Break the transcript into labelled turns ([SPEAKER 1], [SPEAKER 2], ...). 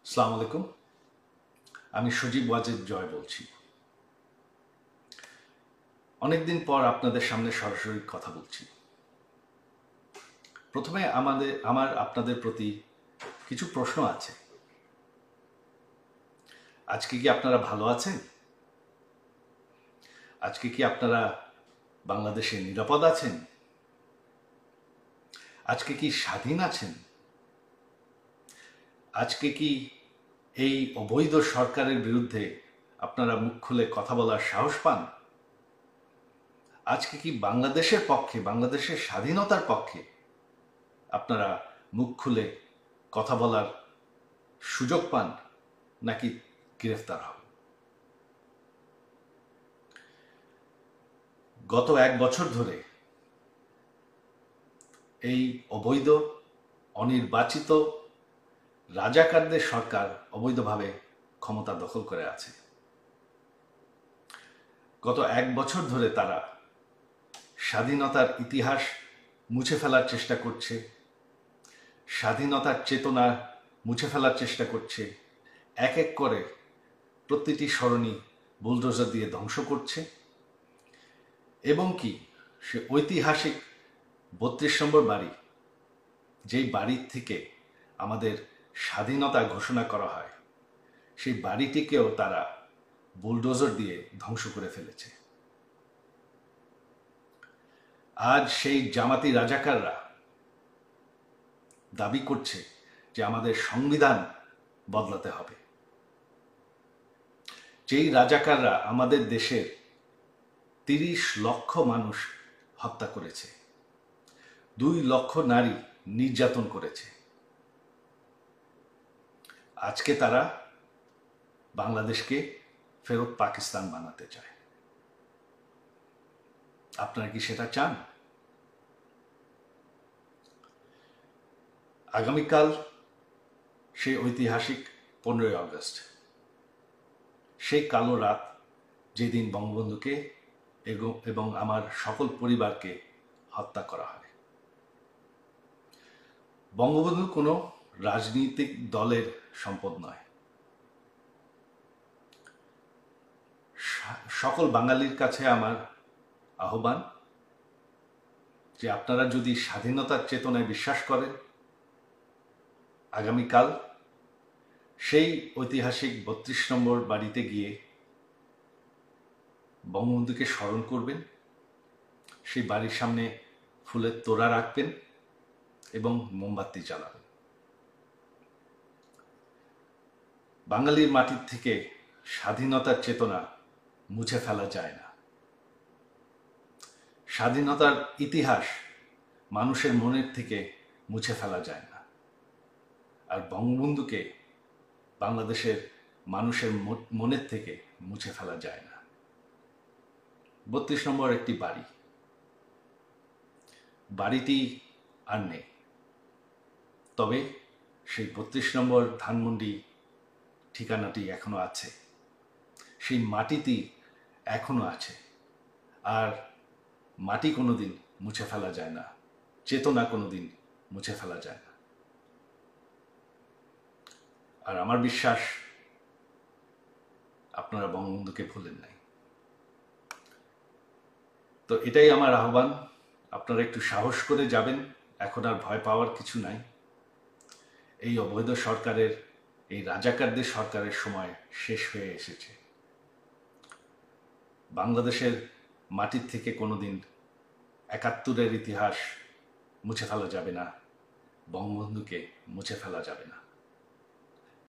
[SPEAKER 1] আসসালামু আলাইকুম। আমি সজীব ওয়াজেদ জয় বলছি। অনেকদিন পর আপনাদের সামনে সরাসরি কথা বলছি। প্রথমে আমার আপনাদের প্রতি কিছু প্রশ্ন আছে। আজকে কি আপনারা ভালো আছেন? আজকে কি আপনারা বাংলাদেশে নিরাপদ আছেন? আজকে কি স্বাধীন আছেন? আজকে কি এই অবৈধ সরকারের বিরুদ্ধে আপনারা মুখ খুলে কথা বলার সাহস পান? আজকে কি বাংলাদেশের পক্ষে, বাংলাদেশের স্বাধীনতার পক্ষে আপনারা মুখ খুলে কথা বলার সুযোগ পান, নাকি গ্রেফতার হন? গত 1 বছর ধরে এই অবৈধ অনির্বাচিত রাজাকারদের সরকার অবৈধভাবে ক্ষমতা দখল করে আছে। গত 1 বছর ধরে তারা স্বাধীনতার ইতিহাস মুছে ফেলার চেষ্টা করছে, স্বাধীনতার চেতনা মুছে ফেলার চেষ্টা করছে, এক এক করে প্রতিটি সরণি বুলডোজার দিয়ে ধ্বংস করছে এবং কি সে ঐতিহাসিক 32 নম্বর বাড়ি, যেই বাড়ির থেকে আমাদের স্বাধীনতা ঘোষণা করা হয়, সেই বাড়িটিকেও তারা বুলডোজার দিয়ে ধ্বংস করে ফেলেছে। আজ সেই জামাতি রাজাকাররা দাবি করছে যে আমাদের সংবিধান বদলাতে হবে। যেই রাজাকাররা আমাদের দেশের 30 লক্ষ মানুষ হত্যা করেছে, 2 লক্ষ নারী নির্যাতন করেছে, আজকে তারা বাংলাদেশকে ফেরত পাকিস্তান বানাতে চায়। আপনারা কি সেটা চান? আগামীকাল সেই ঐতিহাসিক 15ই আগস্ট, সেই কালো রাত, যেদিন বঙ্গবন্ধুকে এবং আমার সকল পরিবারকে হত্যা করা হয়। বঙ্গবন্ধু কোনো রাজনৈতিক দলের সম্পদ নয়। সকল বাঙালির কাছে আমার আহ্বান যে আপনারা যদি স্বাধীনতার চেতনায় বিশ্বাস করেন, আগামীকাল সেই ঐতিহাসিক 32 নম্বর বাড়িতে গিয়ে বঙ্গবন্ধুকে স্মরণ করবেন, সেই বাড়ির সামনে ফুলের তোড়া রাখবেন এবং মোমবাতি জ্বালাবেন। বাঙালির মাটির থেকে স্বাধীনতার চেতনা মুছে ফেলা যায় না। স্বাধীনতার ইতিহাস মানুষের মনের থেকে মুছে ফেলা যায় না। আর বঙ্গবন্ধুকে বাংলাদেশের মানুষের মনের থেকে মুছে ফেলা যায় না। 32 নম্বর একটি বাড়ি, বাড়িটি আর নেই, তবে সেই 32 নম্বর ধানমন্ডি ঠিকানাটি এখনো আছে, সেই মাটিটি এখনো আছে। আর মাটি কোনোদিন মুছে ফেলা যায় না, চেতনা কোনোদিন মুছে ফেলা যায় না। আর আমার বিশ্বাস আপনারা বঙ্গবন্ধুকে ভুলেন নাই। তো এটাই আমার আহ্বান, আপনারা একটু সাহস করে যাবেন। এখন আর ভয় পাওয়ার কিছু নাই। এই অবৈধ সরকারের, এই রাজাকারদের সরকারের সময় শেষ হয়ে এসেছে। বাংলাদেশের মাটির থেকে কোনোদিন 71-এর ইতিহাস মুছে ফেলা যাবে না, বঙ্গবন্ধুকে মুছে ফেলা যাবে না।